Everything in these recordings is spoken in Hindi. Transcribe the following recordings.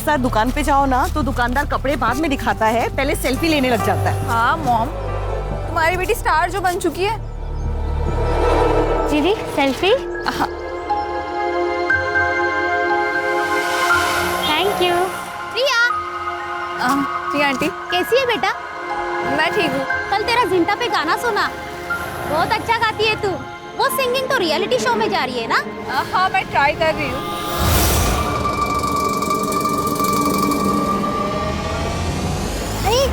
साथ दुकान पे जाओ ना तो दुकानदार कपड़े बाद में दिखाता है, पहले सेल्फी लेने लग जाता है। हाँ मॉम, तुम्हारी बेटी स्टार जो बन चुकी है। दीदी सेल्फी। हाँ। Thank you. प्रिया, जी आंटी। कैसी है बेटा? मैं ठीक हूँ। कल तेरा जिंटा पे गाना सुना, बहुत अच्छा गाती है तू। वो सिंगिंग तो रियलिटी शो में जा रही है ना? हाँ मैं ट्राई कर रही हूँ।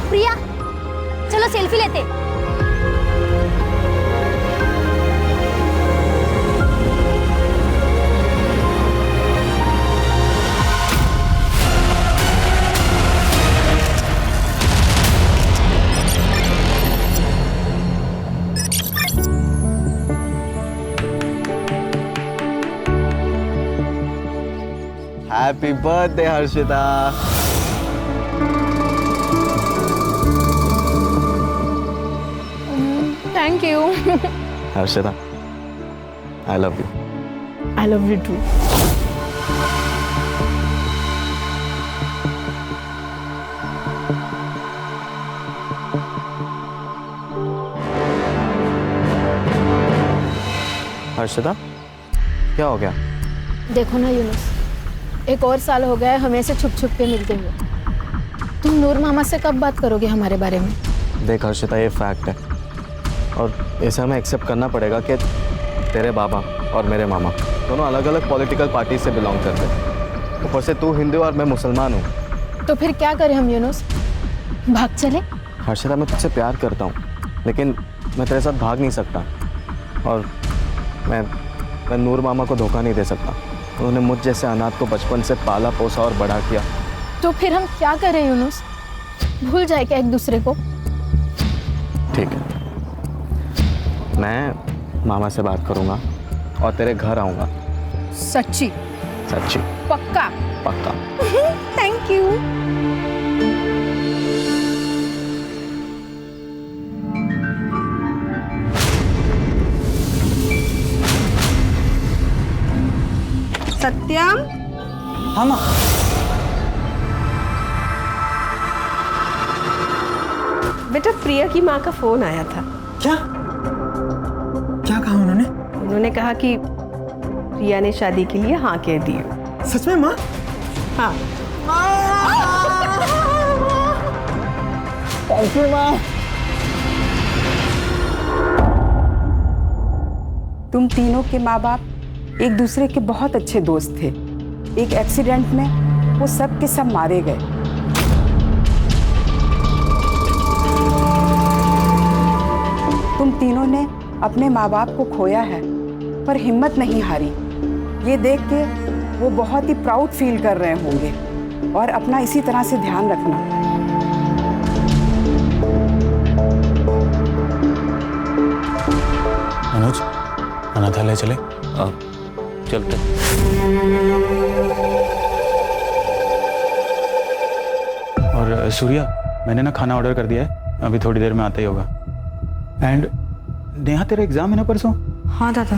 प्रिया, चलो सेल्फी लेते। Happy birthday Harshita. Thank you. Harshita, I love you. I love you too. Harshita, क्या हो गया? देखो ना यूनुस, एक और साल हो गया है हमें से छुप छुप के मिलते हुए। तुम नूर मामा से कब बात करोगे हमारे बारे में? देख हर्षिता, ये फैक्ट है और इसे हमें एक्सेप्ट करना पड़ेगा कि तेरे बाबा और मेरे मामा दोनों अलग अलग पॉलिटिकल पार्टी से बिलोंग करते हैं। ऊपर से तू हिंदू और मैं मुसलमान हूँ। तो फिर क्या करें हम यूनुस? भाग चले? हर्षिता, मैं तुझसे प्यार करता हूँ लेकिन मैं तेरे साथ भाग नहीं सकता और मैं नूर मामा को धोखा नहीं दे सकता। उन्होंने मुझ जैसे अनाथ को बचपन से पाला पोसा और बड़ा किया। तो फिर हम क्या करें यूनुस? भूल जाए क्या एक दूसरे को? ठीक है, मैं मामा से बात करूंगा और तेरे घर आऊंगा। सच्ची? सच्ची? पक्का? पक्का। Thank you. सत्यम, हाँ माँ। बेटा प्रिया की माँ का फोन आया था। क्या क्या कहा उन्होंने? उन्होंने कहा कि प्रिया ने शादी के लिए हाँ कह दी। सच में माँ? हाँ। थैंक यू माँ। तुम तीनों के माँ बाप एक दूसरे के बहुत अच्छे दोस्त थे। एक एक्सीडेंट में वो सब के सब मारे गए। तुम तीनों ने अपने माँ बाप को खोया है पर हिम्मत नहीं हारी। ये देख के वो बहुत ही प्राउड फील कर रहे होंगे और अपना इसी तरह से ध्यान रखना। मनोज, अनाथालय चले? चलते। और सूर्या, मैंने ना खाना ऑर्डर कर दिया है, अभी थोड़ी देर में आता ही होगा। एंड नेहा, तेरा एग्जाम है ना परसों? हाँ दादा।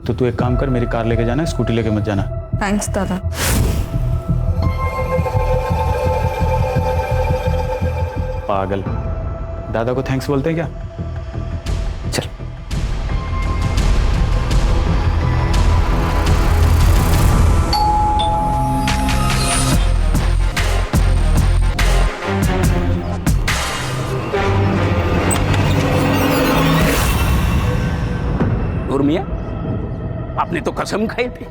तो तू एक काम कर, मेरी कार लेके जाना, स्कूटी लेके मत जाना। थैंक्स दादा। पागल, दादा को थैंक्स बोलते हैं क्या? चल। मियां, आपने तो कसम खाई थी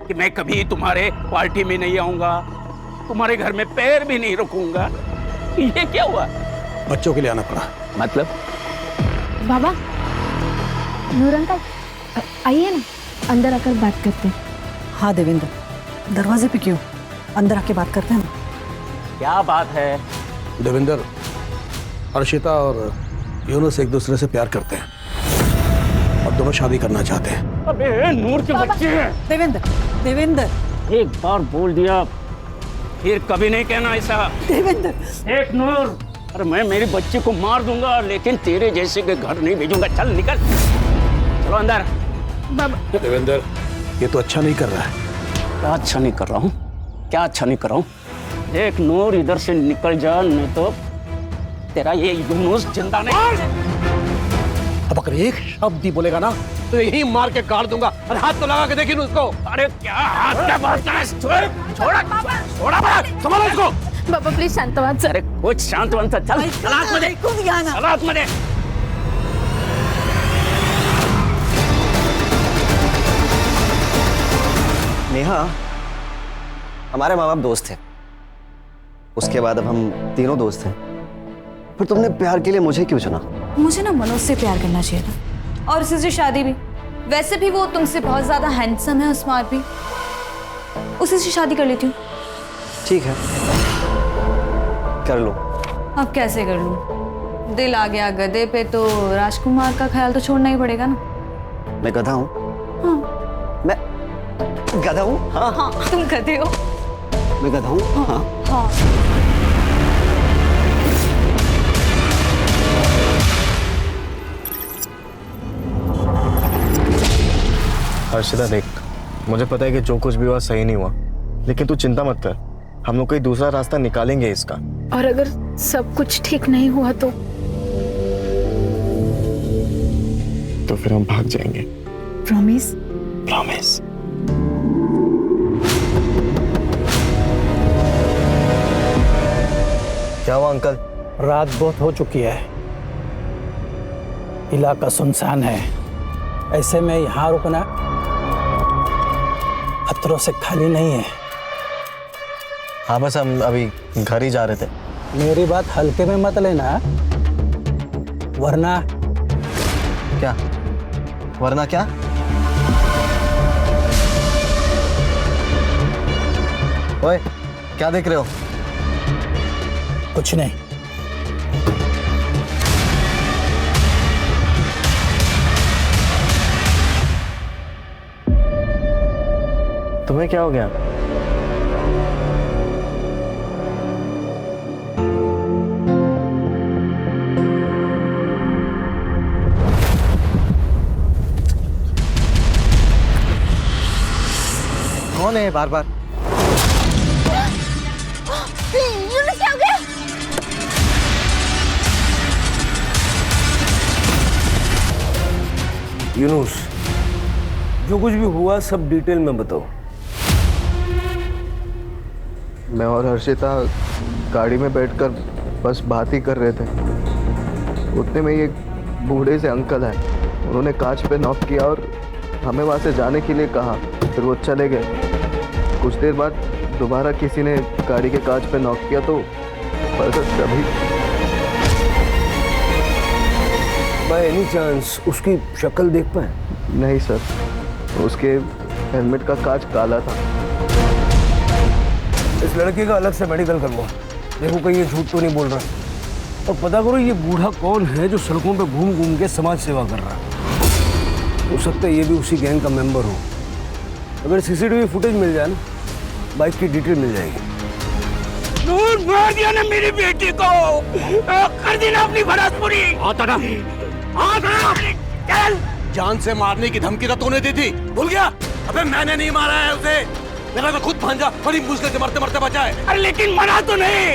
कि मैं कभी तुम्हारे पार्टी में नहीं आऊंगा, तुम्हारे घर में पैर भी नहीं रखूंगा। ये क्या हुआ? बच्चों के लिए आना पड़ा। मतलब? बाबा, नूर अंकल, आइए ना, अंदर आकर बात करते हैं। हाँ देवेंद्र, दरवाजे पे क्यों? अंदर आके बात करते हैं ना। क्या बात है? देवेंद्र, अर्शिता और यूनुस एक दूसरे से प्यार करते हैं और दोनों शादी करना चाहते हैं। अबे नूर के बच्चे हैं। देवेंद्र, एक बार बोल दिया फिर कभी नहीं कहना ऐसा। देवेंद्र, एक नूर, अरे मैं मेरे बच्चे को मार दूंगा लेकिन तेरे जैसे के घर नहीं भेजूंगा। चल निकल, चलो अंदर। देवेंद्र, ये तो अच्छा नहीं कर रहा है। क्या अच्छा नहीं कर रहा हूँ? क्या अच्छा नहीं कर रहा हूँ? देख नूर, इधर से निकल जा, नहीं तो तेरा ये यूनुस जिंदा नहीं। अब अगर एक शब्द ही बोलेगा ना तो यही मार के काट दूंगा। और हाथ तो लगा के देखिए उसको। अरे क्या हाथ क्या बात कर रहा है? छोड़ा बात, संभालो इसको। बाबा प्लीज शांत व्हा सर. अरे कुछ शांत बन, चल सलाद में दे, सलाद में दे। नेहा, हमारे माँ बाप दोस्त थे, उसके बाद अब हम तीनों दोस्त हैं। फिर तुमने प्यार के लिए मुझे क्यों चुना? मुझे ना मनोज से प्यार करना चाहिए था, और उसी से शादी भी। वैसे भी वो तुमसे बहुत ज्यादा हैंडसम है और स्मार्ट भी, उसी से शादी कर लेती हूँ। ठीक है, कर लो। अब कैसे कर लूँ? दिल आ गया गधे पे तो राजकुमार का ख्याल तो छोड़ना ही पड़ेगा ना। मैं गधा हूँ? हाँ। मैं गधा हूँ? हाँ हाँ, तुम गधे हो। मैं गधा हूँ? हाँ हाँ। हर्षिता देख, मुझे पता है कि जो कुछ भी हुआ सही नहीं हुआ, लेकिन तू चिंता मत कर, हम लोग कोई दूसरा रास्ता निकालेंगे इसका। और अगर सब कुछ ठीक नहीं हुआ तो फिर हम भाग जाएंगे। प्रॉमिस? प्रॉमिस। क्या हुआ अंकल? रात बहुत हो चुकी है, इलाका सुनसान है, ऐसे में यहाँ रुकना खतरों से खाली नहीं है। हाँ बस हम अभी घर ही जा रहे थे। मेरी बात हल्के में मत लेना, वरना क्या? वरना क्या? ओए, क्या देख रहे हो? कुछ नहीं। तुम्हें क्या हो गया? कौन है बार बार? यूनुस क्या हो गया? यूनुस, जो कुछ भी हुआ सब डिटेल में बताओ। मैं और हर्षिता गाड़ी में बैठकर बस बात ही कर रहे थे, उतने में एक बूढ़े से अंकल आए, उन्होंने कांच पे नॉक किया और हमें वहाँ से जाने के लिए कहा, फिर वो चले गए। कुछ देर बाद दोबारा किसी ने गाड़ी के कांच पे नॉक किया तो बस तभी। बाय एनी चांस उसकी शक्ल देख पाए? नहीं सर, उसके हेलमेट का कांच काला था। इस लड़के का अलग से मेडिकल करवाओ, देखो कहीं ये झूठ तो नहीं बोल रहा, और पता करो ये बूढ़ा कौन है जो सड़कों पे घूम घूम के समाज सेवा कर रहा है। हो सकता है ये भी उसी गैंग का मेंबर हो। अगर सीसीटीवी फुटेज मिल जाए ना, बाइक की डिटेल मिल जाएगी। नूर, मार दिया ना मेरी बेटी को, कर दी ना अपनी भड़ास पूरी। चल। जान से मारने की धमकी तो तूने दी थी, भूल गया? अबे मैंने नहीं मारा है उसे, मेरा तो खुद भांजा बड़ी मुश्किल से मरते मरते बचा है। अरे लेकिन मरा तो नहीं।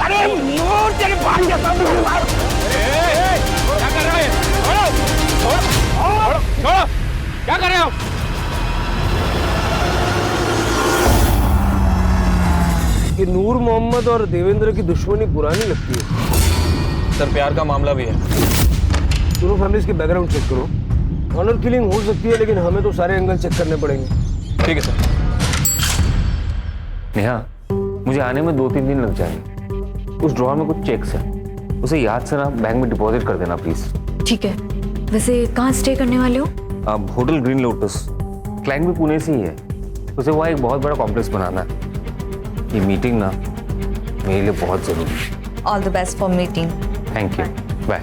अरे नूर, तेरे भांजा क्या कर रहे हो? छोड़ो, क्या कर रहे हो? कि नूर मोहम्मद और देवेंद्र की दुश्मनी पुरानी लगती है। सर प्यार का मामला भी है। दोनों फैमिलीज के बैकग्राउंड चेक करो। ऑनर किलिंग हो सकती है, लेकिन हमें तो सारे एंगल चेक करने पड़ेंगे। ठीक है सर। नेहा, मुझे आने में 2-3 दिन लग जाएंगे। उस ड्रॉअर में कुछ चेक्स है, उसे याद से ना बैंक में डिपॉजिट कर देना प्लीज। ठीक है। वैसे कहाँ स्टे करने वाले हो? अब होटल ग्रीन लोटस, क्लाइंट भी पुणे से ही है, उसे वहाँ एक बहुत बड़ा कॉम्प्लेक्स बनाना है। ये मीटिंग ना मेरे लिए बहुत जरूरी है। All the best for meeting. Thank you, bye.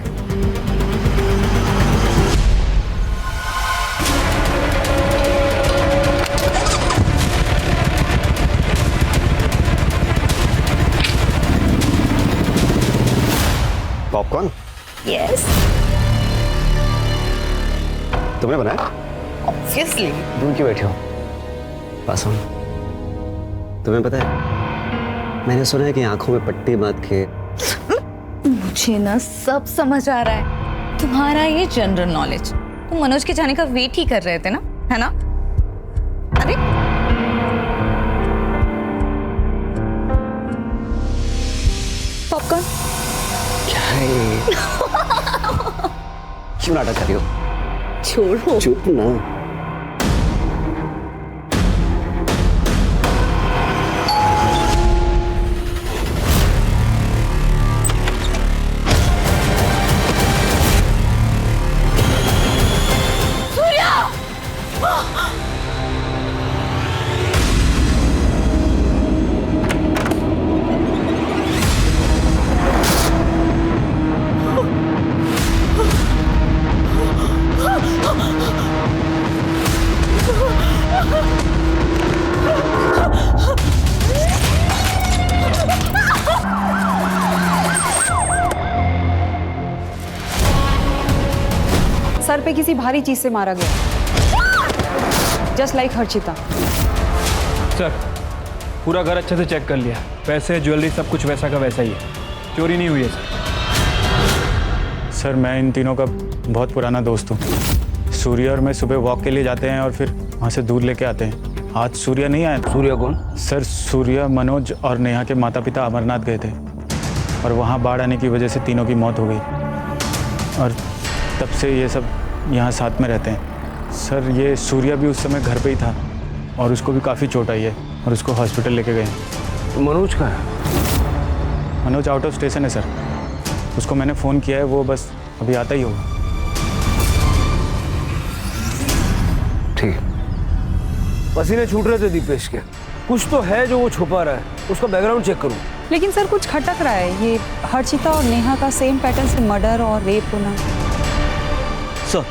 Popcorn? Yes. तुमने बनाया? ऑब्वियसली। तुम क्यों बैठे हो? पास हो। तुम्हें पता है मैंने सुना है कि आंखों में पट्टी बांध के। मुझे ना सब समझ आ रहा है, तुम्हारा ये जनरल नॉलेज। तुम मनोज के जाने का वेट ही कर रहे थे ना, है ना? अरे पॉपकॉर्न क्या है ये? क्यों नाटक कर रही हो? छोड़ो। चुप ना। सर पे किसी भारी चीज से मारा गया, जस्ट लाइक हर्षिता। सर पूरा घर अच्छे से चेक कर लिया, पैसे ज्वेलरी सब कुछ वैसा का वैसा ही है, चोरी नहीं हुई है सर। सर मैं इन तीनों का बहुत पुराना दोस्त हूँ। सूर्या और मैं सुबह वॉक के लिए जाते हैं और फिर वहाँ से दूध लेके आते हैं। आज सूर्या नहीं आया। सूर्या कौन? सर सूर्या, मनोज और नेहा के माता पिता अमरनाथ गए थे और वहाँ बाढ़ आने की वजह से तीनों की मौत हो गई और तब से ये सब यहाँ साथ में रहते हैं। सर ये सूर्या भी उस समय घर पे ही था और उसको भी काफ़ी चोट आई है और उसको हॉस्पिटल लेके गए। तो मनोज का है? मनोज आउट ऑफ स्टेशन है सर, उसको मैंने फ़ोन किया है, वो बस अभी आता ही होगा। ठीक। पसीने छूट रहे थे दीपेश के, कुछ तो है जो वो छुपा रहा है, उसका बैकग्राउंड चेक करूं। लेकिन सर कुछ खटक रहा है, ये हर्षिता और नेहा का सेम पैटर्न से मर्डर और रेप होना। सर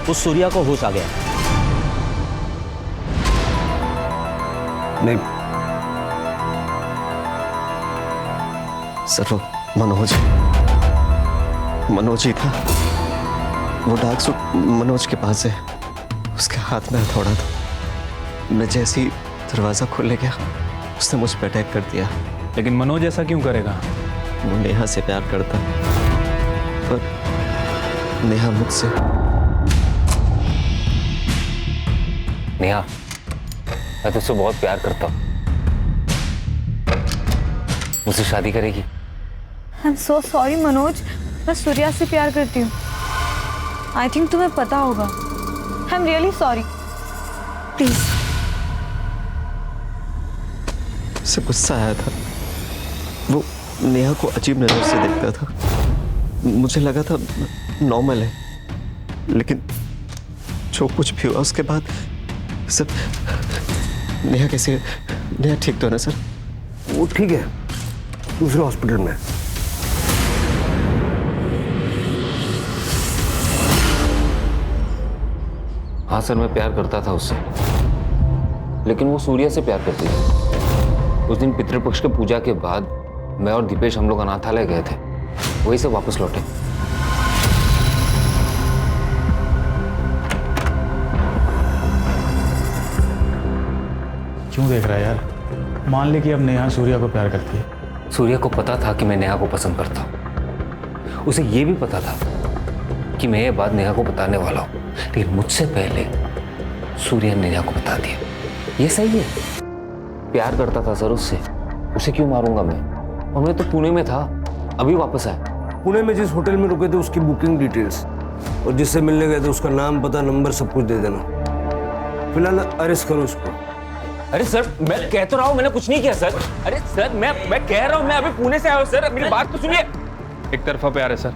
उस सूर्या को होश आ गया। नहीं सर वो मनोज ही था। वो डार्क सूट मनोज के पास है, उसके हाथ में हथौड़ा था। मैं जैसे ही दरवाजा खोलने गया उसने मुझ पर अटैक कर दिया। लेकिन मनोज ऐसा क्यों करेगा? वो नेहा से प्यार करता, पर नेहा मुझसे। नेहा, मैं तुझसे बहुत प्यार करता हूँ, मुझसे शादी करेगी? I am so sorry Manoj, मैं सूर्या से प्यार करती हूँ। आई थिंक तुम्हें पता होगा। I am really sorry, please. उसे गुस्सा आया था, वो नेहा को अजीब नजर से देखता था। मुझे लगा था नॉर्मल है, लेकिन जो कुछ भी हुआ उसके बाद सर। नेहा कैसे? नेहा ठीक तो है ना सर? वो ठीक है, दूसरे हॉस्पिटल में। हाँ सर, मैं प्यार करता था उससे, लेकिन वो सूर्या से प्यार करती थी। उस दिन पितृपक्ष के पूजा के बाद मैं और दीपेश हम लोग अनाथालय गए थे, वहीं से वापस लौटे। क्यों देख रहा है यार? मान ले कि अब नेहा सूर्या को प्यार करती है। सूर्या को पता था कि मैं नेहा को पसंद करता हूँ, उसे ये भी पता था कि मैं ये बात नेहा को बताने वाला हूँ, लेकिन मुझसे पहले सूर्या ने नेहा को बता दिया। ये सही है, प्यार करता था सर उससे, उसे क्यों मारूंगा मैं? और मैं तो पुणे में था, अभी वापस आया। पुणे में जिस होटल में रुके थे उसकी बुकिंग डिटेल्स और जिससे मिलने गए थे उसका नाम, पता, नंबर सब कुछ दे देना। फिलहाल अरेस्ट करो उसको। अरे सर, मैं कह तो रहा हूँ मैंने कुछ नहीं किया सर। अरे सर, मैं कह रहा हूँ मैं अभी पुणे से आया हूँ सर, मेरी बात तो सुनिए। एक तरफा प्यार है सर।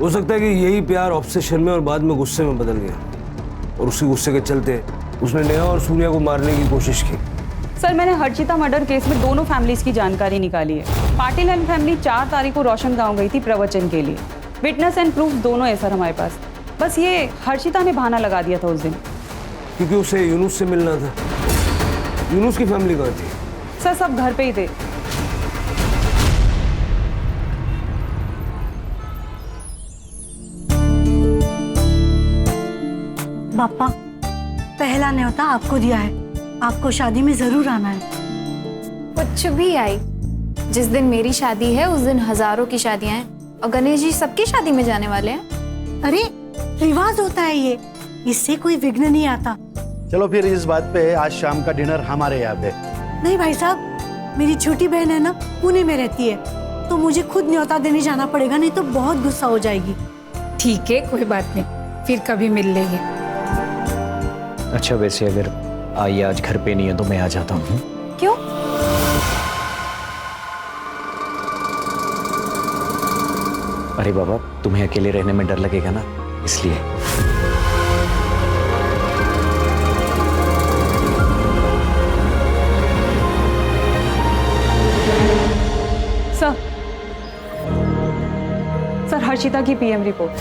हो सकता है कि यही प्यार ऑब्सेशन में और बाद में गुस्से में बदल गया, और उसी गुस्से के चलते उसने नेहा और सूर्या को मारने की कोशिश की। सर मैंने हर्षिता मर्डर केस में दोनों फैमिलीज की जानकारी निकाली है। पाटिल एंड फैमिली 4 तारीख को रोशन गांव गई थी प्रवचन के लिए। विटनेस एंड प्रूफ दोनों है सर हमारे पास। बस ये हर्षिता ने बहाना लगा दिया था उस दिन, क्योंकि उसे यूनुस से मिलना था। यूनुस की फैमिली कहाँ थी? सर सब घर पे ही थे। पापा, पहला न्योता आपको दिया है, आपको शादी में जरूर आना है। कुछ भी आई, जिस दिन मेरी शादी है उस दिन हजारों की शादियां हैं और गणेश जी सबकी शादी में जाने वाले हैं। अरे रिवाज होता है ये, इससे कोई विघ्न नहीं आता। चलो फिर इस बात पे आज शाम का डिनर हमारे यहाँ पे। नहीं भाई साहब, मेरी छोटी बहन है ना, पुणे में रहती है, तो मुझे खुद न्योता देने जाना पड़ेगा, नहीं तो बहुत गुस्सा हो जाएगी। ठीक है, कोई बात नहीं, फिर कभी मिल लेंगे। अच्छा वैसे अगर आई आज घर पे नहीं है तो मैं आ जाता हूँ। क्यों? अरे बाबा, तुम्हें अकेले रहने में डर लगेगा ना, इसलिए। सर हर्षिता की पीएम रिपोर्ट।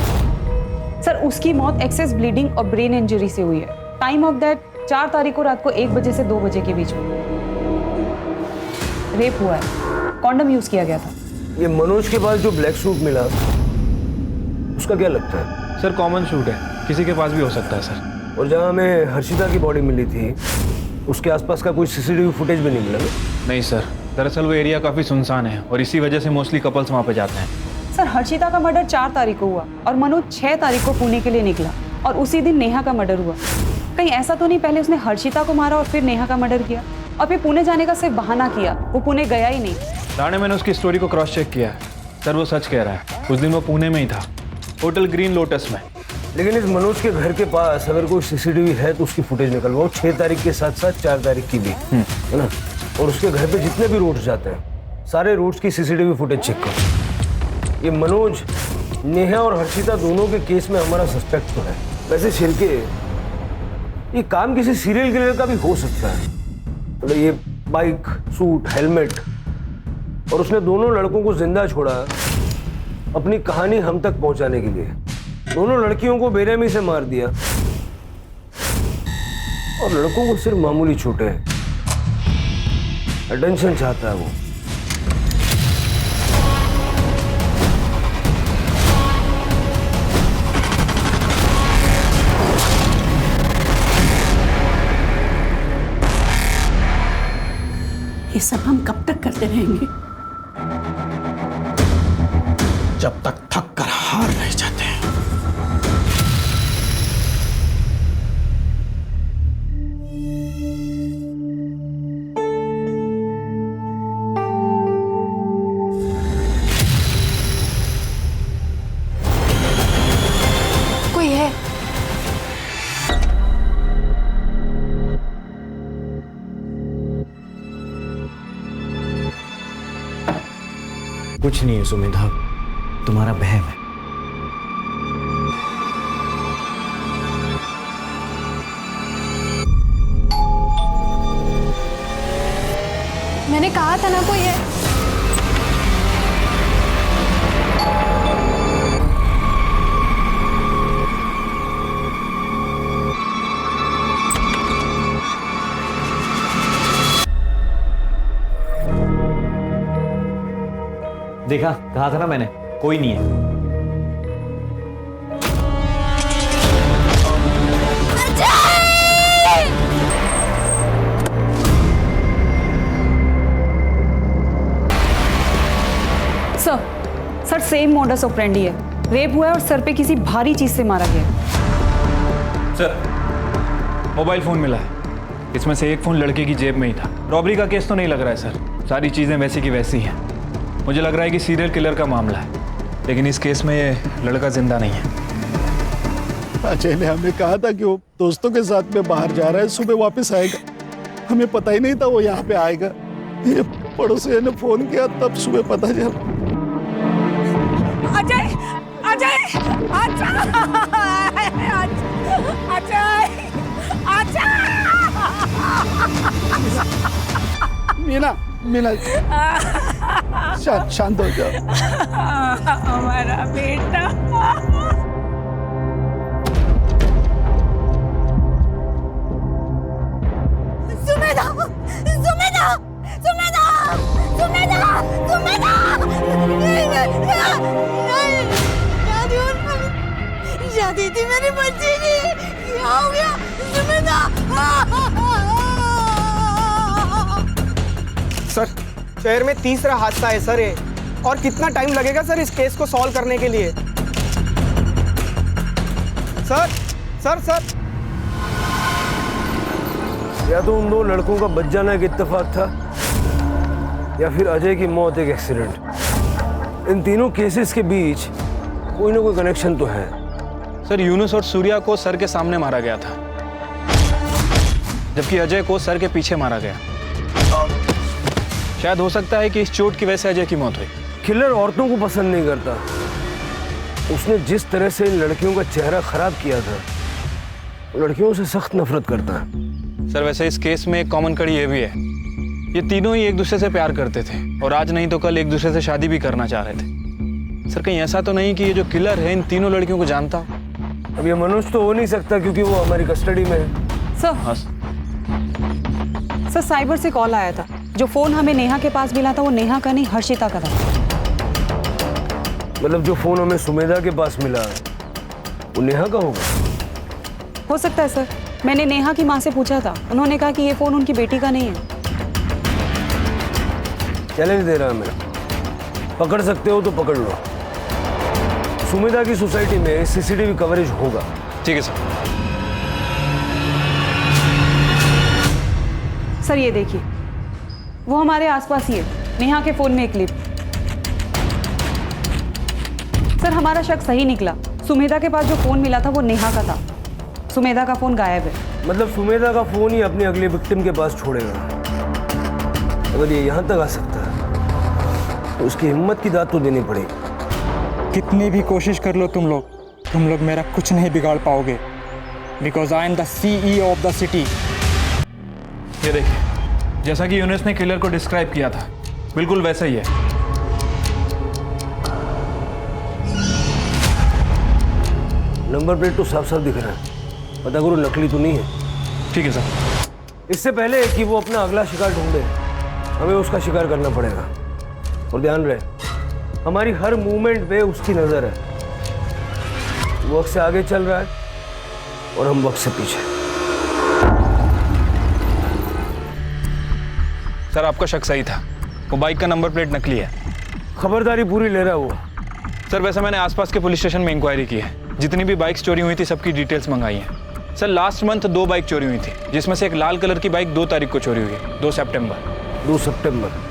सर उसकी मौत एक्सेस ब्लीडिंग और ब्रेन इंजरी से हुई है। टाइम ऑफ डेथ 4 तारीख को रात को 1 बजे से 2 बजे के बीच में। रेप हुआ है, कॉन्डम यूज किया गया था। ये मनोज के पास जो ब्लैक सूट मिला उसका क्या लगता है? सर कॉमन सूट है, किसी के पास भी हो सकता है सर। और जहाँ हमें हर्षिता की बॉडी मिली थी उसके आसपास का कोई सीसीटीवी फुटेज भी नहीं मिला? नहीं सर, दरअसल वो एरिया काफ़ी सुनसान है और इसी वजह से मोस्टली कपल्स वहाँ पे जाते हैं। सर हर्षिता का मर्डर 4 तारीख को हुआ और मनोज 6 तारीख को पुणे के लिए निकला और उसी दिन नेहा का मर्डर हुआ। कहीं ऐसा तो नहीं पहले उसने हर्षिता को मारा और फिर नेहा का मर्डर किया और फिर पुणे जाने का सिर्फ बहाना किया, वो पुणे गया ही नहीं। राणे, मैंने उसकी स्टोरी को क्रॉस चेक किया है सर, वो सच कह रहा है। उस दिन वो पुणे में ही था, होटल ग्रीन लोटस में। लेकिन इस मनोज के घर के पास अगर कोई सीसीटीवी है तो उसकी फुटेज निकलवाओ, 6 तारीख के साथ साथ 4 तारीख की भी, है ना? और उसके घर पे जितने भी रूट्स जाते हैं सारे रूट्स की सीसीटीवी फुटेज चेक करो। ये मनोज, नेहा और हर्षिता दोनों के केस में हमारा सस्पेक्ट तो है। वैसे छिलके ये काम किसी सीरियल किलर का भी हो सकता है। मतलब ये बाइक, सूट, हेलमेट, और उसने दोनों लड़कों को जिंदा छोड़ा अपनी कहानी हम तक पहुंचाने के लिए। दोनों लड़कियों को बेरहमी से मार दिया और लड़कों को सिर्फ मामूली चोटें हैं। अटेंशन चाहता है वो। ये सब हम कब तक करते रहेंगे? जब तक थक कर हार रह जाते हैं। कोई है? कुछ नहीं है सुमेधा, तुम्हारा बहम है। मैंने कहा था ना कोई है। देखा, कहा था ना मैंने, कोई नहीं है। सर सेम मॉडस ऑपरेंडी है। रेप हुआ है और सर पे किसी भारी चीज से मारा गया। सर मोबाइल फोन मिला है, इसमें से एक फोन लड़के की जेब में ही था। रॉबरी का केस तो नहीं लग रहा है सर, सारी चीजें वैसी की वैसी हैं। मुझे लग रहा है कि सीरियल किलर का मामला है, लेकिन इस केस में ये लड़का जिंदा नहीं है। अजय ने हमें कहा था कि वो दोस्तों के साथ में बाहर जा रहा है, सुबह वापस आएगा। हमें पता ही नहीं था वो यहाँ पे आएगा। ये पड़ोसी ने फोन किया तब सुबह पता चला। अजय, अजय, अजय, अजय, मीना, मीना, शांत हो जाओ। हमारा बेटा। सुमेधा, सुमेधा, सुमेधा, सुमेधा, सुमेधा। शादी थी मेरी बच्ची की, क्या हो गया सुमेधा? सर, शहर में तीसरा हादसा है सर ये। और कितना टाइम लगेगा सर इस केस को सॉल्व करने के लिए? सर सर सर या तो उन दो लड़कों का बच जाना एक इत्तेफाक था, या फिर अजय की मौत एक एक्सीडेंट। इन तीनों केसेस के बीच कोई ना कोई कनेक्शन तो है। सर, यूनुस और सूर्या को सर के सामने मारा गया था, जबकि अजय को सर के पीछे मारा गया। शायद हो सकता है कि इस चोट की वजह से अजय की मौत हुई। किलर औरतों को पसंद नहीं करता। उसने जिस तरह से इन लड़कियों का चेहरा खराब किया था, लड़कियों से सख्त नफरत करता है। सर, वैसे इस केस में एक कॉमन कड़ी ये भी है, ये तीनों ही एक दूसरे से प्यार करते थे और आज नहीं तो कल एक दूसरे से शादी भी करना चाह रहे थे। सर, कहीं ऐसा तो नहीं कि ये जो किलर है इन तीनों लड़कियों को जानता? अब ये मनोज तो हो नहीं सकता क्योंकि वो हमारी कस्टडी में है। सर, साइबर से कॉल आया था। जो फोन हमें नेहा के पास मिला था वो नेहा का नहीं, हर्षिता का था। मतलब जो फोन हमें सुमेधा के पास मिला वो नेहा का होगा? हो सकता है सर। मैंने नेहा की माँ से पूछा था, उन्होंने कहा कि ये फोन उनकी बेटी का नहीं है। चैलेंज दे रहा है मैं, पकड़ सकते हो तो पकड़ लो। सुमेधा की सोसाइटी में सीसीटीवी कवरेज होगा। ठीक है सर। सर, ये देखिए, वो हमारे आसपास ही है। नेहा के फोन में एक क्लिप। सर, हमारा शक सही निकला। सुमेधा के पास जो फोन मिला था वो नेहा का था। सुमेधा का फोन गायब है। मतलब सुमेधा का फोन ही अपनी अगली विक्टिम के पास छोड़ेगा। अगर ये यहाँ तक आ सकता है तो उसकी हिम्मत की दाद तो देनी पड़ेगी। कितनी भी कोशिश कर लो तुम लोग मेरा कुछ नहीं बिगाड़ पाओगे, because I am the CEO of the city. ये देखिए, जैसा कि यूनुस ने किलर को डिस्क्राइब किया था, बिल्कुल वैसा ही है। नंबर प्लेट तो साफ साफ दिख रहा है, पता करो नकली तो नहीं है। ठीक है सर। इससे पहले कि वो अपना अगला शिकार ढूंढे, हमें उसका शिकार करना पड़ेगा। और ध्यान रहे, हमारी हर मूवमेंट पे उसकी नजर है। वो वक्त से आगे चल रहा है और हम वक्त से पीछे। सर, आपका शक सही था, वो बाइक का नंबर प्लेट नकली है। खबरदारी पूरी ले रहा है वो। सर, वैसे मैंने आसपास के पुलिस स्टेशन में इंक्वायरी की है। जितनी भी बाइक्स चोरी हुई थी सबकी डिटेल्स मंगाई हैं। सर, लास्ट मंथ 2 बाइक चोरी हुई थी, जिसमें से एक लाल कलर की बाइक 2 तारीख को चोरी हुई है, 2 सितंबर। 2 सितंबर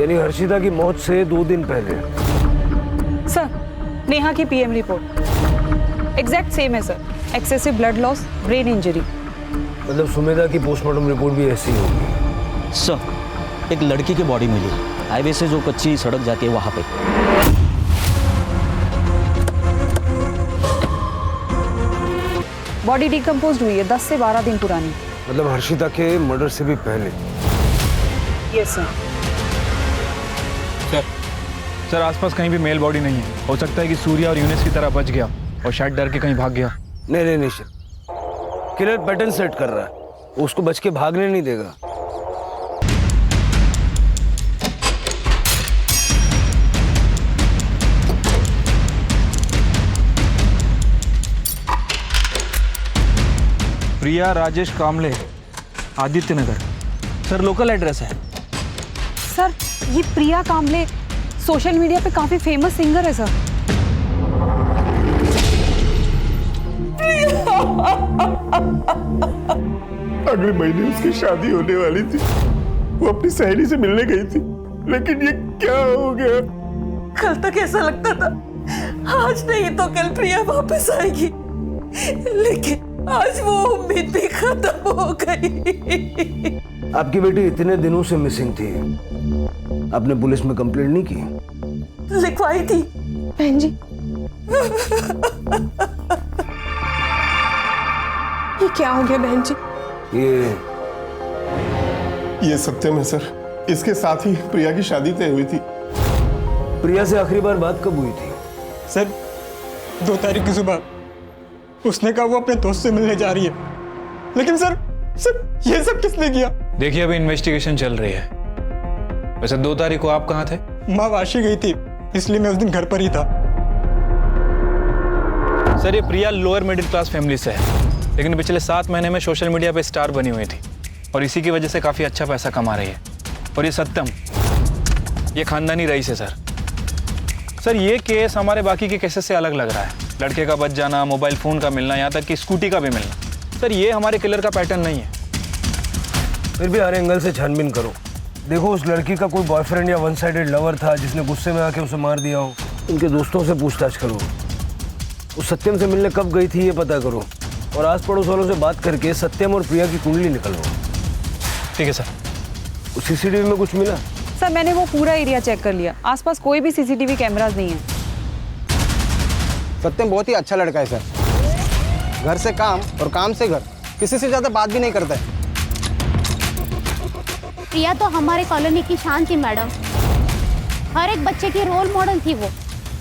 यानी हर्षिता की मौत से 2 दिन पहले। सर, नेहा की PM रिपोर्ट एग्जैक्ट सेम है sir. Excessive blood loss, brain injury. मतलब सुमेधा की पोस्टमार्टम रिपोर्ट भी ऐसी होगी। सर, एक लड़की की बॉडी मिली हाईवे से जो कच्ची सड़क जाती है वहां पे। बॉडी डिकम्पोज हुई है, 10 से 12 दिन पुरानी। मतलब हर्षिता के मर्डर से भी पहले। Yes sir. सर, आसपास कहीं भी मेल बॉडी नहीं है। हो सकता है कि सूर्या और यूनुस की तरह बच गया और शायद डर के कहीं भाग गया। नहीं, किलर पैटर्न सेट कर रहा है, वो उसको बच के भागने नहीं देगा। प्रिया राजेश कामले, आदित्य नगर। सर, लोकल एड्रेस है। सर, ये प्रिया कामले सोशल मीडिया पे काफी फेमस सिंगर है सर। अगले महीने उसकी शादी होने वाली थी। वो अपनी सहेली से मिलने गई थी, लेकिन ये क्या हो गया? कल तक ऐसा लगता था आज नहीं तो कल प्रिया वापस आएगी, लेकिन आज वो उम्मीद भी खत्म हो गई। आपकी बेटी इतने दिनों से मिसिंग थी, आपने पुलिस में कंप्लेंट नहीं की? लिखवाई थी बहन जी। ये क्या हो गया बहन जी? ये सत्यम है सर। इसके साथ ही प्रिया की शादी तय हुई थी। प्रिया से आखिरी बार बात कब हुई थी? सर, 2 तारीख की सुबह। उसने कहा वो अपने दोस्त से मिलने जा रही है, लेकिन सर ये सब किसने किया? देखिए, अभी इन्वेस्टिगेशन चल रही है। वैसे 2 तारीख को आप कहाँ थे? माँ वाशी गई थी, इसलिए मैं उस दिन घर पर ही था। सर, ये प्रिया लोअर मिडिल क्लास फैमिली से है, लेकिन पिछले 7 महीने में सोशल मीडिया पे स्टार बनी हुई थी और इसी की वजह से काफ़ी अच्छा पैसा कमा रही है। और ये सत्यम ये खानदानी रईस है सर। सर ये केस हमारे बाकी के केसेस से अलग लग रहा है। लड़के का बच जाना, मोबाइल फ़ोन का मिलना, यहाँ तक कि स्कूटी का भी मिलना। सर ये हमारे किलर का पैटर्न नहीं है। फिर भी हर एंगल से छानबीन करो। देखो उस लड़की का कोई बॉयफ्रेंड या वन साइडेड लवर था जिसने गुस्से में आके उसे मार दिया हो। उनके दोस्तों से पूछताछ करो। उस सत्यम से मिलने कब गई थी ये पता करो, और आस पड़ोस वालों से बात करके सत्यम और प्रिया की कुंडली निकलवाओ। ठीक है सर। उस सीसीटीवी में कुछ मिला? सर मैंने वो पूरा एरिया चेक कर लिया, आसपास कोई भी सीसीटीवी कैमरास नहीं है। सत्यम बहुत ही अच्छा लड़का है सर। घर से काम और काम से घर, किसी से ज्यादा बात भी नहीं करता है। प्रिया तो हमारे कॉलोनी की शान थी मैडम। हर एक बच्चे की रोल मॉडल थी वो।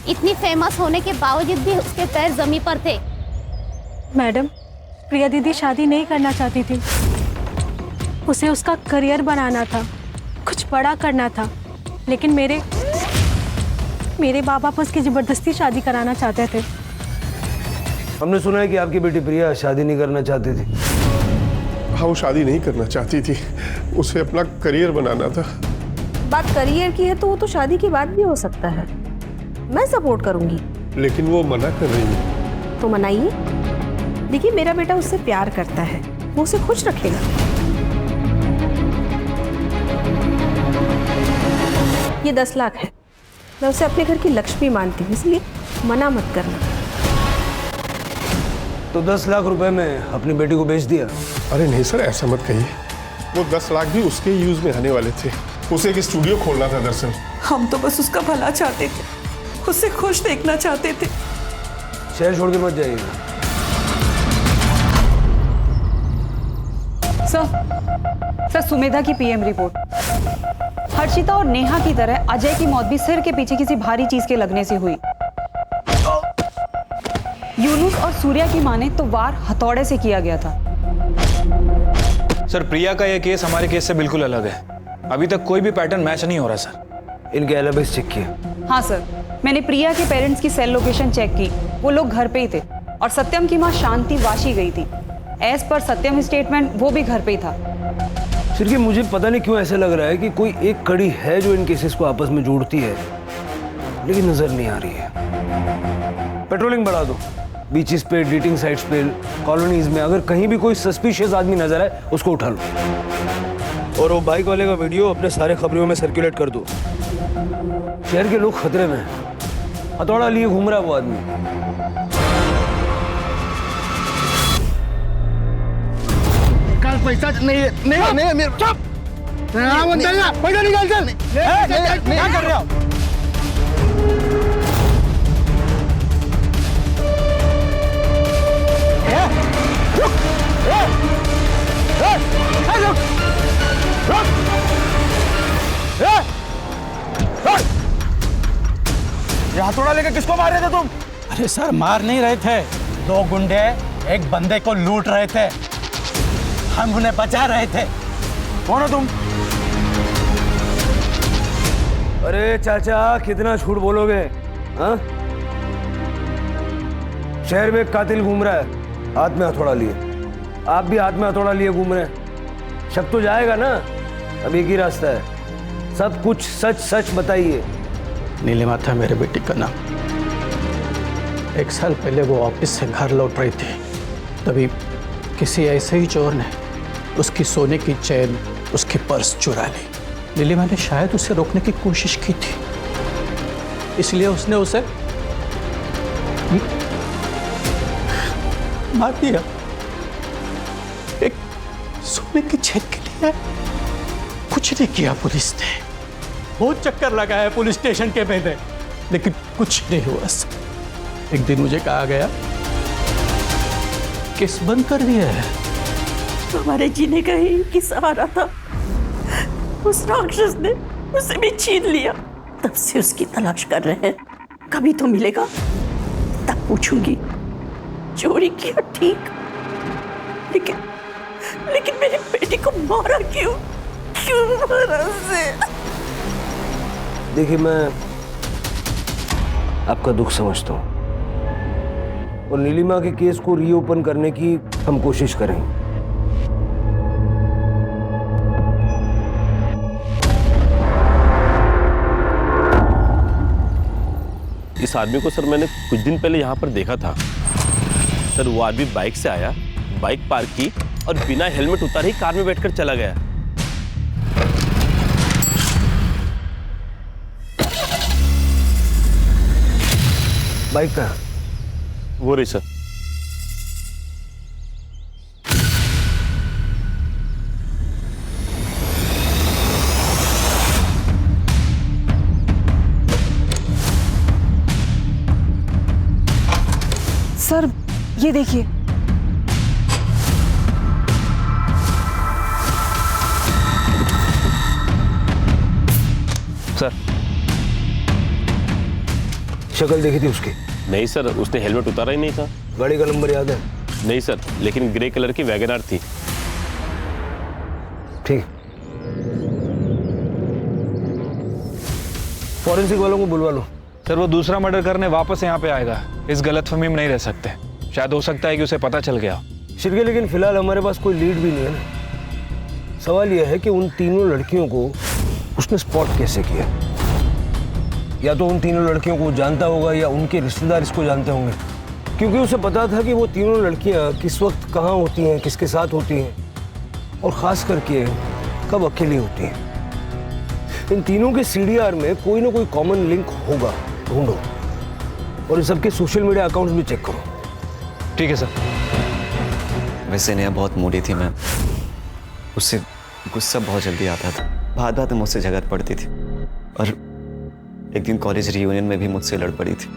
इतनी फेमस होने के बावजूद भी उसके पैर जमीन पर थे। मैडम, प्रिया दीदी शादी नहीं करना चाहती थी। उसे उसका करियर बनाना था, कुछ बड़ा करना था, लेकिन मेरे बाबा उसकी जबरदस्ती शादी कराना चाहते थे। हमने सुना है कि आपकी बेटी प्रिया शादी नहीं करना चाहती थी। हाँ, वो शादी नहीं करना चाहती थी, उसे अपना करियर बनाना था। बात करियर की है तो वो तो शादी की बात भी हो सकता है। मैं सपोर्ट करूंगी। लेकिन वो मना कर रही है। तो मनाइए। देखिए मेरा बेटा उससे प्यार करता है, वो उसे खुश रखेगा। ये 10 लाख है, मैं उसे अपने घर की लक्ष्मी मानती हूँ, इसलिए मना मत करना। तो 10 लाख रुपए में अपनी बेटी को बेच दिया? अरे नहीं सर, ऐसा मत कहिए। वो 10 लाख भी उसके यूज में आने वाले थे। उसे एक स्टूडियो खोलना था दरअसल। हम तो बस उसका भला चाहते थे, उसे खुश देखना चाहते थे। शहर छोड़ के मत जाइएगा। सर सुमेधा की पीएम रिपोर्ट। हर्षिता और नेहा की तरह अजय की मौत भी सिर के पीछे किसी भारी चीज के लगने से हुई। यूनुस और सूर्या की माने तो वार हथौड़े से किया गया था। सर प्रिया का यह केस हमारे केस से बिल्कुल अलग है। अभी तक कोई भी पैटर्न मैच नहीं हो रहा सर। इनके एलिबीज चेक किए? हाँ सर, मैंने प्रिया के पेरेंट्स की सेल लोकेशन चेक की, वो लोग घर पे ही थे। और सत्यम की माँ शांति वाशी गई थी। एज पर सत्यम स्टेटमेंट वो भी घर पे ही था। सिर्फ मुझे पता नहीं क्यों ऐसा लग रहा है कि कोई एक कड़ी है जो इन केसेस को आपस में जोड़ती है, लेकिन नजर नहीं आ रही है। पेट्रोलिंग बढ़ा दो, बीचेस पे, डेटिंग साइट्स पे, कॉलोनीज में। अगर कहीं भी कोई सस्पिशियस आदमी नजर आए उसको उठा लो। और वो बाइक वाले का वीडियो अपने सारे खबरों में सर्कुलेट कर दो। शहर के लोग खतरे में हैं। हथौड़ा लिए घूम रहा है वो आदमी। पैसा नहीं मेरे चुप। पैसा निकाल चल। क्या कर रहे हो? ये हथौड़ा लेकर किसको मार रहे थे तुम? अरे सर, मार नहीं रहे थे। 2 गुंडे एक बंदे को लूट रहे थे, हम उन्हें बचा रहे थे। कौन हो तुम? अरे चाचा, कितना झूठ बोलोगे? हाँ? शहर में एक कातिल घूम रहा है, हाथ में हथौड़ा लिए। आप भी हाथ में हथौड़ा लिए घूम रहे हैं। शक तो जाएगा ना? अब एक ही रास्ता है, सब कुछ सच सच बताइए। नीलिमा था मेरे बेटी का नाम। 1 साल पहले वो ऑफिस से घर लौट रही थी, तभी किसी ऐसे ही चोर ने उसकी सोने की चेन, उसकी पर्स चुरा ली। नीलिमा ने शायद उसे रोकने की कोशिश की थी, इसलिए उसने उसे मार दिया। एक सोने की चेन के लिए कुछ नहीं किया पुलिस ने। बहुत चक्कर लगाया पुलिस स्टेशन के पहले, लेकिन कुछ नहीं हुआ। एक दिन मुझे कहा गया केस बंद कर दिया है। हमारे जीने का ही सहारा था, उस राक्षस ने उसे भी छीन लिया। तब से उसकी तलाश कर रहे हैं, कभी तो मिलेगा, तब पूछूंगी। चोरी किया ठीक, लेकिन मेरी बेटी को मारा क्यों मारा उसे? देखिए, मैं आपका दुख समझता हूँ और नीलिमा के केस को रीओपन करने की हम कोशिश करेंगे। इस आदमी को सर मैंने कुछ दिन पहले यहाँ पर देखा था सर। वो आदमी बाइक से आया, बाइक पार्क की और बिना हेलमेट उतारे ही कार में बैठकर चला गया। बाइक का वो रही सर। सर ये देखिए, सर शक्ल देखी थी उसकी? नहीं सर, उसने हेलमेट उतारा ही नहीं था। गाड़ी का नंबर याद है? नहीं सर, लेकिन ग्रे कलर की वैगनआर थी। ठीक, फॉरेंसिक वालों को बुलवा लो। सर वो दूसरा मर्डर करने वापस यहाँ पे आएगा, इस गलतफहमी में नहीं रह सकते। शायद हो सकता है कि उसे पता चल गया। शिरके, लेकिन फिलहाल हमारे पास कोई लीड भी नहीं है ना। सवाल यह है कि उन तीनों लड़कियों को उसने स्पॉट कैसे किया? या तो उन तीनों लड़कियों को जानता होगा या उनके रिश्तेदार इसको जानते होंगे, क्योंकि उसे पता था कि वो तीनों लड़कियां किस वक्त कहाँ होती हैं, किसके साथ होती हैं और ख़ास करके कब अकेली होती हैं। इन तीनों के सीडीआर में कोई ना कोई कॉमन लिंक होगा, ढूंढो और इन सबके सोशल मीडिया अकाउंट्स भी चेक करो। ठीक है सर। वैसे नेहा बहुत मूडी थी मैम, उससे गुस्सा बहुत जल्दी आता था, बात बात में मुझसे झगड़ पड़ती थी और एक दिन कॉलेज रियूनियन में भी मुझसे लड़ पड़ी थी।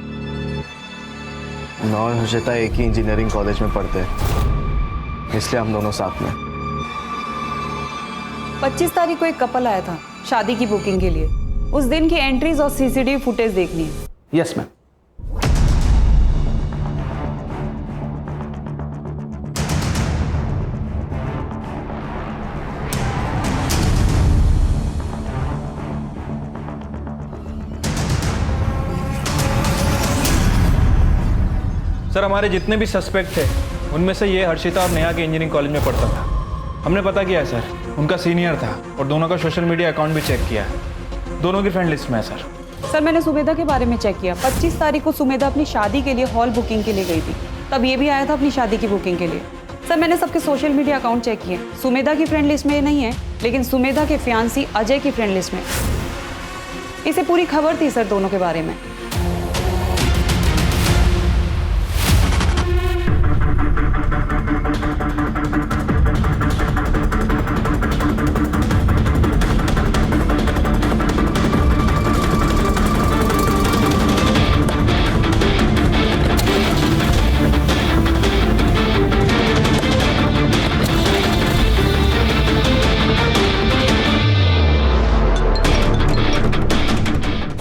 मैं और हर्षिता एक ही इंजीनियरिंग कॉलेज में पढ़ते हैं, इसलिए हम दोनों साथ में। 25 तारीख को एक कपल आया था शादी की बुकिंग के लिए। उस दिन की एंट्रीज और सीसीटीवी फुटेज देखनी है। Yes ma'am. सर हमारे जितने भी सस्पेक्ट थे उनमें से ये हर्षिता और नेहा के इंजीनियरिंग कॉलेज में पढ़ता था। हमने पता किया है सर, उनका सीनियर था और दोनों का सोशल मीडिया अकाउंट भी चेक किया है। दोनों की फ्रेंड लिस्ट में है सर। सर मैंने सुमेधा के बारे में चेक किया। 25 तारीख को सुमेधा अपनी शादी के लिए हॉल बुकिंग के लिए गई थी, तब ये भी आया था अपनी शादी की बुकिंग के लिए। सर मैंने सबके सोशल मीडिया अकाउंट चेक किए, सुमेधा की फ्रेंड लिस्ट में ये नहीं है, लेकिन सुमेधा के फियांसी अजय की फ्रेंड लिस्ट में। इसे पूरी खबर थी सर दोनों के बारे में।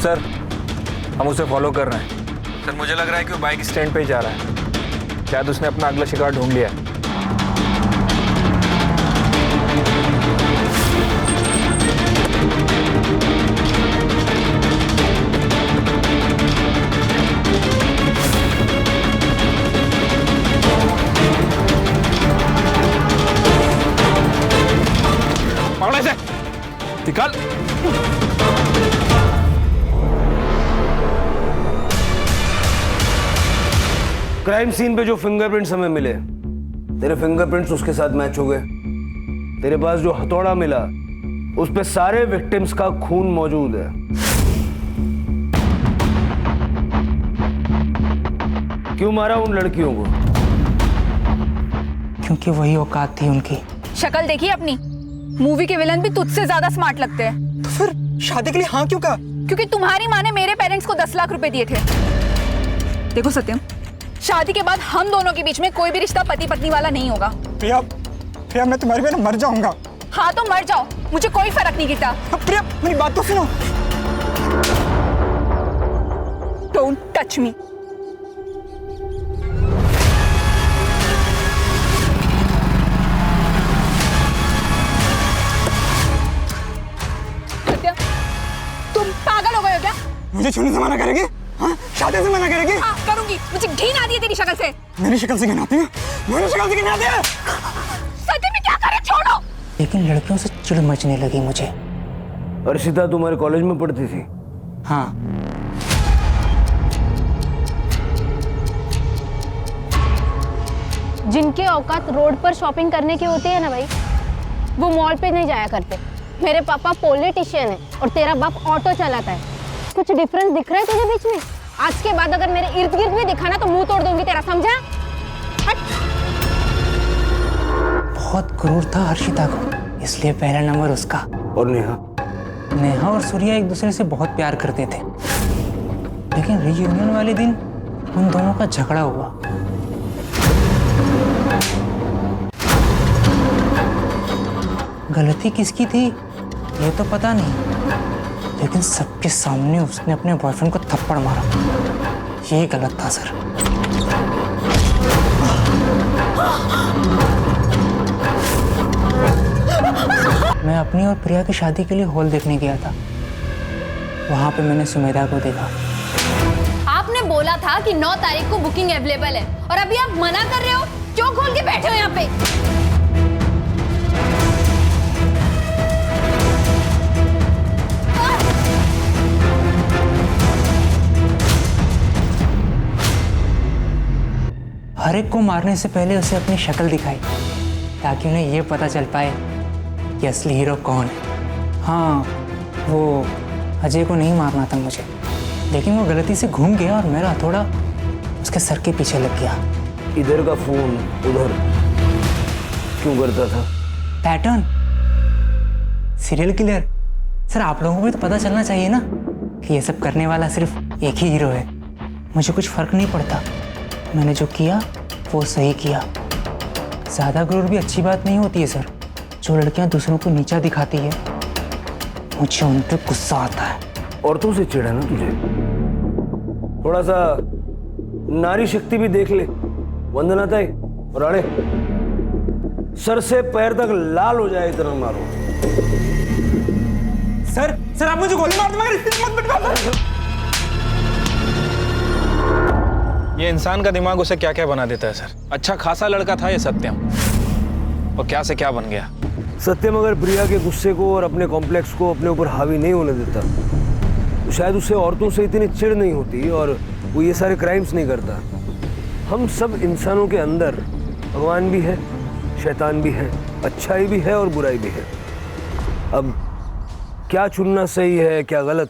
सर हम उसे फॉलो कर रहे हैं। सर मुझे लग रहा है कि वो बाइक स्टैंड पे ही जा रहा है। शायद उसने अपना अगला शिकार ढूंढ लिया है। पकड़ो इसे, निकाल। क्राइम सीन पे जो फिंगरप्रिंट्स हमें मिले, तेरे फिंगरप्रिंट्स उसके साथ मैच हो गए। तेरे पास जो हथौड़ा मिला उस पे सारे विक्टिम्स का खून मौजूद है। क्यों मारा उन लड़कियों को? क्योंकि वही औकात थी उनकी। शक्ल देखी अपनी? मूवी के विलन भी तुझसे ज्यादा स्मार्ट लगते हैं। तो फिर शादी के लिए हाँ क्यों कहा? क्योंकि तुम्हारी माँ ने मेरे पेरेंट्स को 10 लाख रुपए दिए थे। देखो सत्यम, शादी के बाद हम दोनों के बीच में कोई भी रिश्ता पति पत्नी वाला नहीं होगा। प्रिया, प्रिया मैं तुम्हारी वजह मर जाऊंगा। हाँ तो मर जाओ, मुझे कोई फर्क नहीं गिरता। प्रिया मेरी बात तो सुनो। Don't touch me. सत्यम, तुम पागल हो गए हो क्या? मुझे छूने से मना करेगी? हाँ? शादी से मना करेगी? हाँ, करूंगी। मुझे घिन आती है तेरी शक्ल से। मेरी शक्ल से घिन आती है? मेरी शक्ल से घिन आती है? सत्यम मैं क्या करे, छोड़ो। लेकिन लड़कियों से चिढ़ मचने लगी मुझे। अर्शिता तुम्हारे कॉलेज में पढ़ती थी? हाँ। जिनके औकात रोड पर शॉपिंग करने के होते हैं ना भाई, वो मॉल पे नहीं जाया करते। मेरे पापा पॉलिटिशियन है और तेरा बाप ऑटो चलाता है। कुछ डिफरेंस दिख रहा है तुझे बीच में? आज के बाद अगर मेरे इर्द गिर्द में दिखा ना तो मुंह तोड़ दूंगी तेरा, समझा? हट। बहुत क्रूर था हर्षिता को, इसलिए पहला नंबर उसका। और नेहा? नेहा और सूर्या एक दूसरे से बहुत प्यार करते थे, लेकिन रियूनियन वाले दिन उन दोनों का झगड़ा हुआ। गलती किसकी थी ये तो पता नहीं, लेकिन सबके सामने उसने अपने बॉयफ्रेंड को थप्पड़ मारा। ये गलत था सर। मैं अपनी और प्रिया की शादी के लिए हॉल देखने गया था। वहां पे मैंने सुमेधा को देखा। आपने बोला था कि 9 तारीख को बुकिंग अवेलेबल है और अभी आप मना कर रहे हो। क्यों खोल के बैठे हो यहाँ पे? हर एक को मारने से पहले उसे अपनी शक्ल दिखाई, ताकि उन्हें ये पता चल पाए कि असली हीरो कौन है। हाँ, वो अजय को नहीं मारना था मुझे, लेकिन वो गलती से घूम गया और मेरा हथौड़ा उसके सर के पीछे लग गया। इधर का फोन उधर क्यों करता था? Pattern, serial killer. सर आप लोगों को भी तो पता चलना चाहिए ना कि ये सब करने वाला सिर्फ एक ही हीरो है। मुझे कुछ फर्क नहीं पड़ता, मैंने जो किया वो सही किया। ज़्यादा गुरूर भी अच्छी बात नहीं होती है सर। जो लड़कियां दूसरों को नीचा दिखाती है, मुझे उन पे गुस्सा आता है। औरतों से चिढ़ है ना तुझे? थोड़ा सा नारी शक्ति भी देख ले। वंदना ताई और अड़े, सर से पैर तक लाल हो जाए इतना मारो। सर आप मुझे गोली मार दो मगर इतनी मत पिटवा। ये इंसान का दिमाग उसे क्या क्या बना देता है सर। अच्छा खासा लड़का था ये सत्यम, और क्या से क्या बन गया। सत्यम अगर प्रिया के गुस्से को और अपने कॉम्प्लेक्स को अपने ऊपर हावी नहीं होने देता तो शायद उसे औरतों से इतनी चिढ़ नहीं होती और वो ये सारे क्राइम्स नहीं करता। हम सब इंसानों के अंदर भगवान भी है, शैतान भी है, अच्छाई भी है और बुराई भी है। अब क्या चुनना सही है क्या गलत,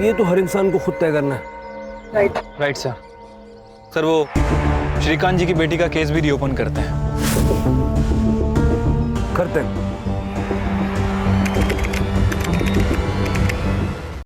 ये तो हर इंसान को खुद तय करना है। Right sir. सर वो श्रीकांत जी की बेटी का केस भी रीओपन करते हैं। करते हैं